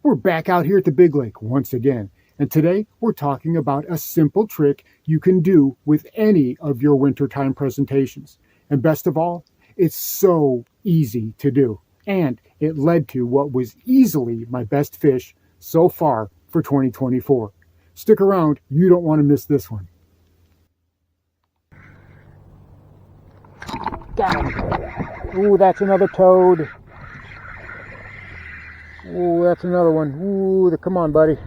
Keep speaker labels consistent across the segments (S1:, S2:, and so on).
S1: We're back out here at the Big Lake once again, and today we're talking about a simple trick you can do with any of your wintertime presentations. And best of all, it's so easy to do, and it led to what was easily my best fish so far for 2024. Stick around, you don't want to miss this one. Got him. Ooh, that's another toad. Ooh, that's another one. Ooh, come on, buddy.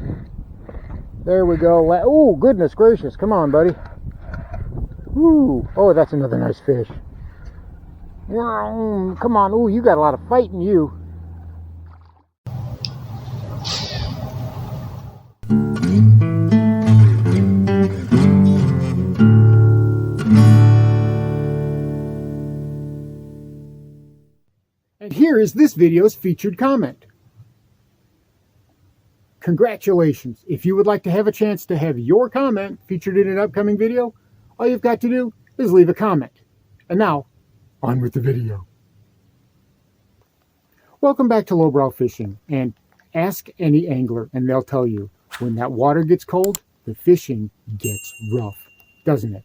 S1: There we go. Ooh, goodness gracious. Come on, buddy. Ooh. Oh, that's another nice fish. Come on. Ooh, you got a lot of fight in you. And here is this video's featured comment. Congratulations! If you would like to have a chance to have your comment featured in an upcoming video, all you've got to do is leave a comment. And now, on with the video. Welcome back to Lowbrow Fishing, and ask any angler and they'll tell you, when that water gets cold, the fishing gets rough, doesn't it?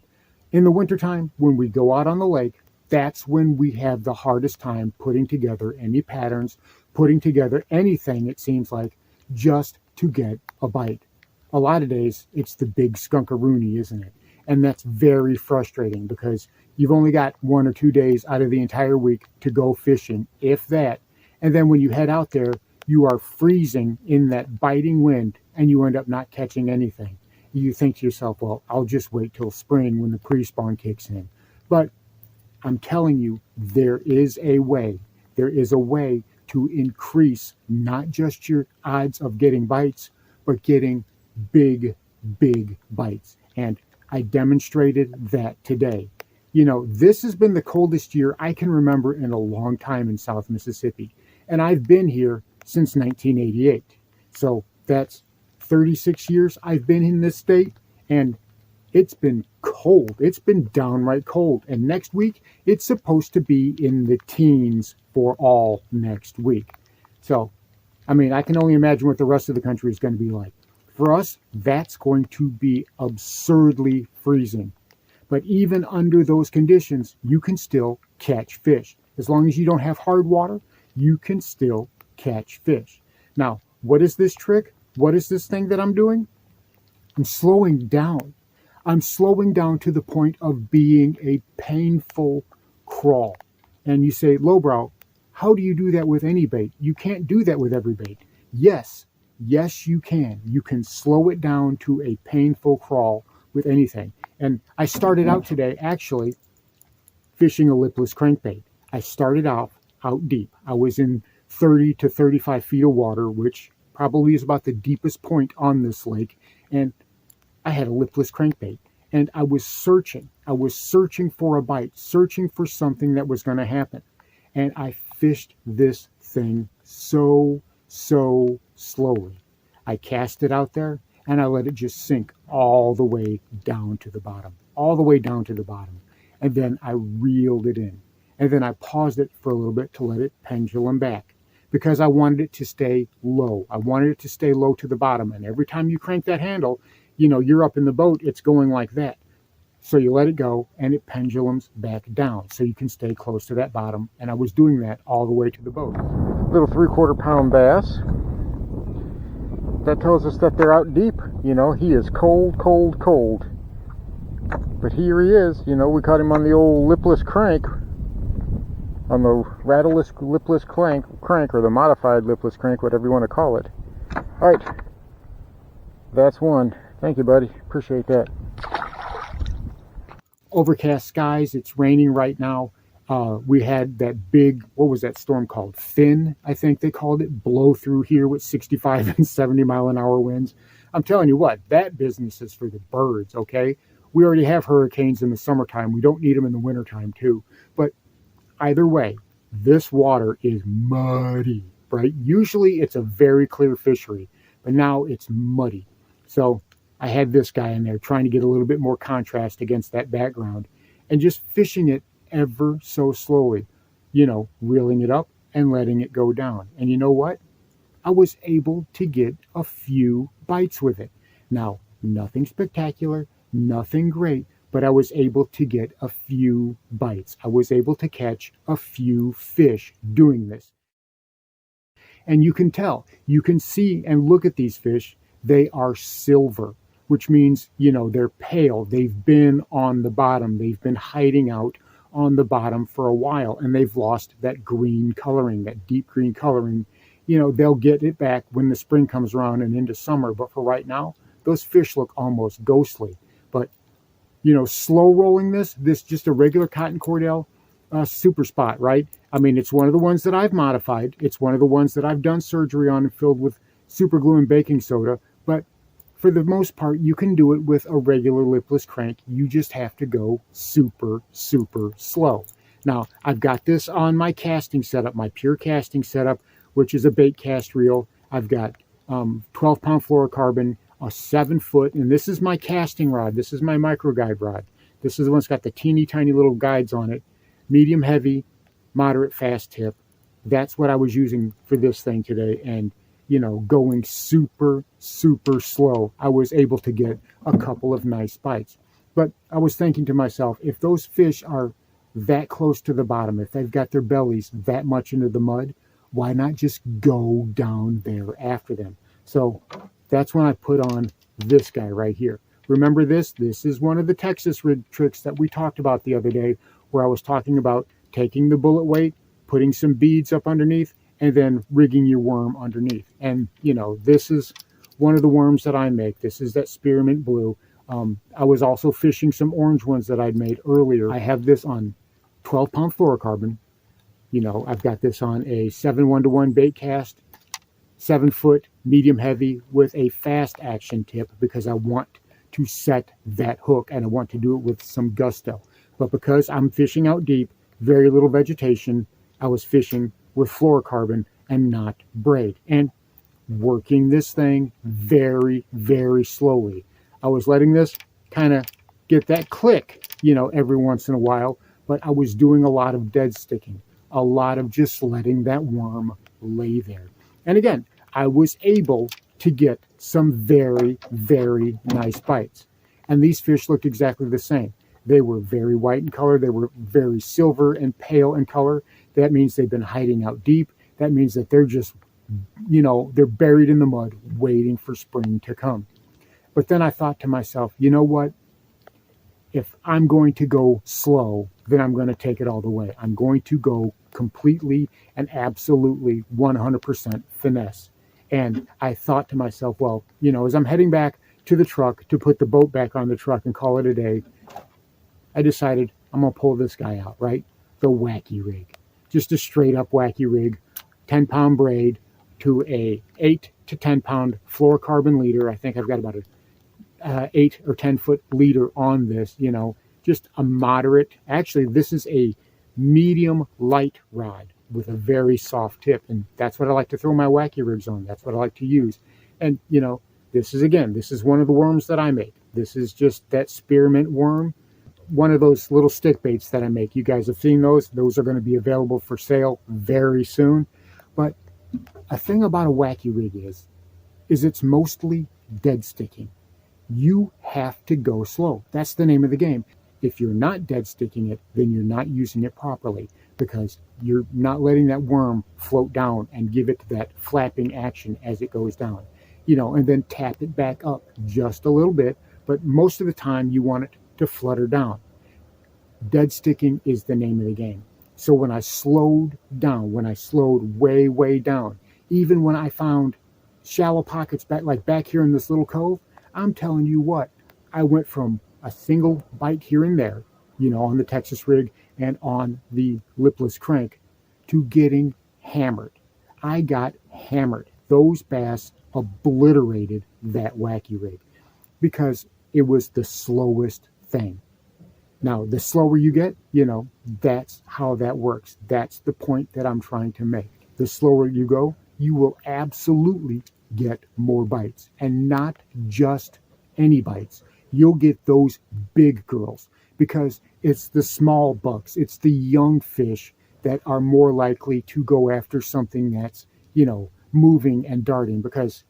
S1: In the wintertime, when we go out on the lake, that's when we have the hardest time putting together any patterns, putting together anything, it seems like, just to get a bite. A lot of days, it's the big skunkaroonie, isn't it? And that's very frustrating because you've only got 1 or 2 days out of the entire week to go fishing, if that. And then when you head out there, you are freezing in that biting wind and you end up not catching anything. You think to yourself, well, I'll just wait till spring when the pre-spawn kicks in. But I'm telling you, there is a way. There is a way to increase not just your odds of getting bites, but getting big, big bites. And I demonstrated that today. You know, this has been the coldest year I can remember in a long time in South Mississippi. And I've been here since 1988. So that's 36 years I've been in this state, and it's been cold. It's been downright cold. And next week, it's supposed to be in the teens for all next week. So, I mean, I can only imagine what the rest of the country is going to be like. For us, that's going to be absurdly freezing. But even under those conditions, you can still catch fish. As long as you don't have hard water, you can still catch fish. Now, what is this trick? What is this thing that I'm doing? I'm slowing down. I'm slowing down to the point of being a painful crawl. And you say, Lowbrow, how do you do that with any bait? You can't do that with every bait. Yes, you can. You can slow it down to a painful crawl with anything. And I started out today actually fishing a lipless crankbait. I started out deep. I was in 30 to 35 feet of water, which probably is about the deepest point on this lake. And I had a lipless crankbait, and I was searching for a bite, searching for something that was going to happen. And I fished this thing so slowly. I cast it out there and I let it just sink all the way down to the bottom, And then I reeled it in. And then I paused it for a little bit to let it pendulum back, because I wanted it to stay low. I wanted it to stay low to the bottom. And every time you crank that handle, you know, you're up in the boat, it's going like that. So you let it go and it pendulums back down so you can stay close to that bottom. And I was doing that all the way to the boat. Little 3/4 pound bass. That tells us that they're out deep. You know, he is cold. But here he is. You know, we caught him on the old lipless crank, on the rattleless lipless crank, or the modified lipless crank, whatever you want to call it. All right, that's one. Thank you, buddy. Appreciate that. Overcast skies. It's raining right now. We had that big, what was that storm called? Finn, I think they called it, blow through here with 65 and 70 mile an hour winds. I'm telling you what, that business is for the birds, okay? We already have hurricanes in the summertime. We don't need them in the wintertime too. But either way, this water is muddy, right? Usually it's a very clear fishery, but now it's muddy. So I had this guy in there trying to get a little bit more contrast against that background and just fishing it ever so slowly, you know, reeling it up and letting it go down. And you know what? I was able to get a few bites with it. Now, nothing spectacular, nothing great, but I was able to get a few bites. I was able to catch a few fish doing this. And you can tell, you can see and look at these fish. They are silver, which means, they're pale. They've been on the bottom. They've been hiding out on the bottom for a while, and they've lost that green coloring, that deep green coloring. They'll get it back when the spring comes around and into summer. But for right now, those fish look almost ghostly. But, slow rolling this just a regular cotton cordell super spot, right? I mean, it's one of the ones that I've modified. It's one of the ones that I've done surgery on and filled with super glue and baking soda. But for the most part, you can do it with a regular lipless crank. You just have to go super, super slow. Now, I've got this on my casting setup, my pure casting setup, which is a bait cast reel. I've got 12-pound fluorocarbon, a 7-foot, and this is my casting rod. This is my micro guide rod. This is the one that's got the teeny tiny little guides on it. Medium heavy, moderate fast tip. That's what I was using for this thing today. And, going super, super slow, I was able to get a couple of nice bites. But I was thinking to myself, if those fish are that close to the bottom, if they've got their bellies that much into the mud, why not just go down there after them? So that's when I put on this guy right here. Remember this? This is one of the Texas rig tricks that we talked about the other day, where I was talking about taking the bullet weight, putting some beads up underneath, and then rigging your worm underneath. And, this is one of the worms that I make. This is that spearmint blue. I was also fishing some orange ones that I'd made earlier. I have this on 12-pound fluorocarbon. I've got this on a 7-1-to-1 bait cast, 7-foot, medium heavy with a fast action tip, because I want to set that hook and I want to do it with some gusto. But because I'm fishing out deep, very little vegetation, I was fishing with fluorocarbon and not braid, and working this thing very, very slowly. I was letting this kind of get that click, every once in a while, but I was doing a lot of dead sticking, a lot of just letting that worm lay there. And again, I was able to get some very, very nice bites. And these fish looked exactly the same. They were very white in color. They were very silver and pale in color. That means they've been hiding out deep. That means that they're just, they're buried in the mud waiting for spring to come. But then I thought to myself, you know what? If I'm going to go slow, then I'm going to take it all the way. I'm going to go completely and absolutely 100% finesse. And I thought to myself, well, as I'm heading back to the truck to put the boat back on the truck and call it a day, I decided I'm going to pull this guy out, right? The wacky rig. Just a straight up wacky rig, 10-pound braid to a 8 to 10-pound fluorocarbon leader. I think I've got about a 8 or 10-foot leader on this, just a moderate. Actually, this is a medium light rod with a very soft tip. And that's what I like to throw my wacky rigs on. That's what I like to use. And, this is one of the worms that I make. This is just that spearmint worm. One of those little stick baits that I make. You guys have seen those. Those are going to be available for sale very soon. But a thing about a wacky rig is it's mostly dead sticking. You have to go slow. That's the name of the game. If you're not dead sticking it, then you're not using it properly, because you're not letting that worm float down and give it that flapping action as it goes down, and then tap it back up just a little bit. But most of the time you want it to flutter down. Dead sticking is the name of the game. So when I slowed down, when I slowed way, way down, even when I found shallow pockets back here in this little cove, I'm telling you what, I went from a single bite here and there, on the Texas rig and on the lipless crank, to getting hammered. I got hammered. Those bass obliterated that wacky rig because it was the slowest thing. Now, the slower you get, that's how that works. That's the point that I'm trying to make. The slower you go, you will absolutely get more bites, and not just any bites. You'll get those big girls, because it's the small bucks, it's the young fish that are more likely to go after something that's, moving and darting, because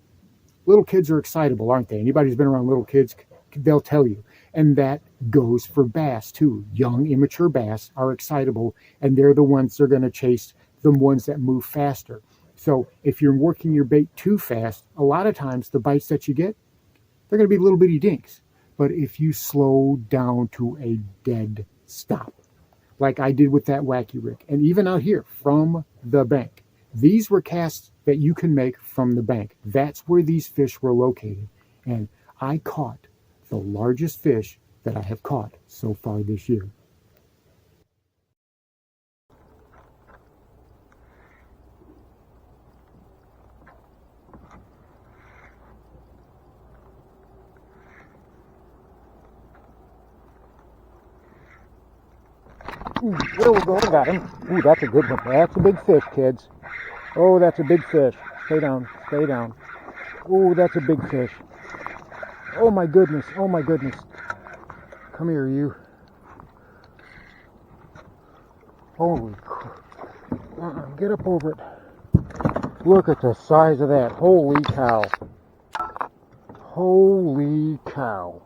S1: little kids are excitable, aren't they? Anybody who's been around little kids, they'll tell you. And that goes for bass too. Young, immature bass are excitable, and they're the ones that are going to chase the ones that move faster. So if you're working your bait too fast, a lot of times the bites that you get, they're going to be little bitty dinks. But if you slow down to a dead stop, like I did with that wacky rig, and even out here from the bank, these were casts that you can make from the bank. That's where these fish were located. And I caught the largest fish that I have caught so far this year. Ooh, there we go, got him. Ooh, that's a good one. That's a big fish, kids. Oh, that's a big fish. Stay down, stay down. Oh, that's a big fish. Oh my goodness, oh my goodness. Come here, you. Holy crap. Get up over it. Look at the size of that. Holy cow. Holy cow.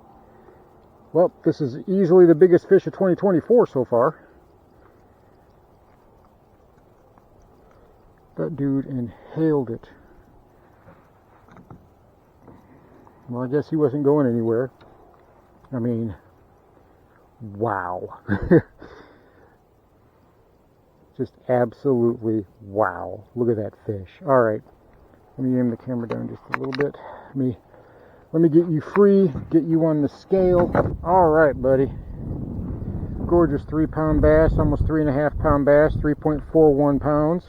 S1: Well, this is easily the biggest fish of 2024 so far. That dude inhaled it. Well, I guess he wasn't going anywhere. I mean, wow. Just absolutely wow. Look at that fish. All right. Let me aim the camera down just a little bit. Let me get you free, get you on the scale. All right, buddy. Gorgeous 3-pound bass, almost 3.5-pound bass, 3.41 pounds.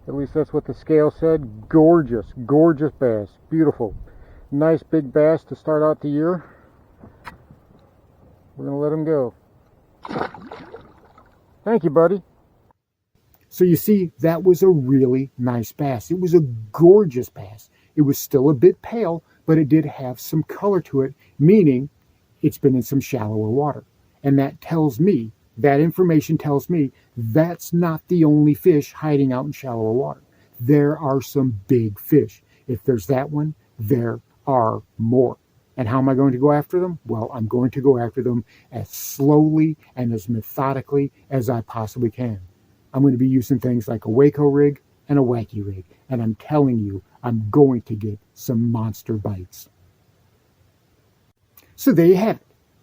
S1: At least that's what the scale said. Gorgeous, gorgeous bass. Beautiful. Nice big bass to start out the year. We're going to let him go. Thank you, buddy. So you see, that was a really nice bass. It was a gorgeous bass. It was still a bit pale, but it did have some color to it, meaning it's been in some shallower water. And that tells me, that information tells me, that's not the only fish hiding out in shallower water. There are some big fish. If there's that one, there are more. And how am I going to go after them? Well, I'm going to go after them as slowly and as methodically as I possibly can. I'm going to be using things like a Waco rig and a wacky rig. And I'm telling you, I'm going to get some monster bites. So there you have it.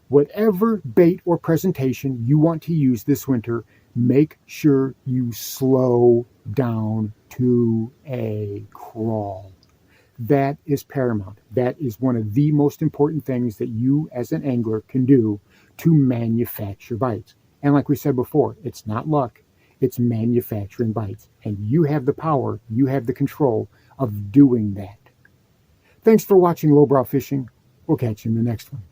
S1: Whatever bait or presentation you want to use this winter, make sure you slow down to a crawl. That is paramount. That is one of the most important things that you as an angler can do to manufacture bites. And like we said before, it's not luck, it's manufacturing bites. And you have the power, you have the control of doing that. Thanks for watching Lowbrow Fishing. We'll catch you in the next one.